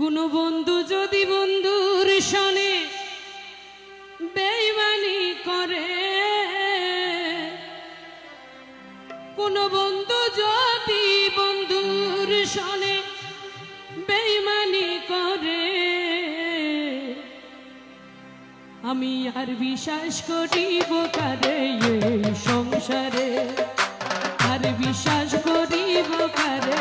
কোনো বন্ধু যদি বন্ধুর সনে বেঈমানি করে, কোনো বন্ধু যদি বন্ধুর সনে বেঈমানি করে, আমি আর বিশ্বাস করিব কারে এই সংসারে, আর বিশ্বাস করিব কারে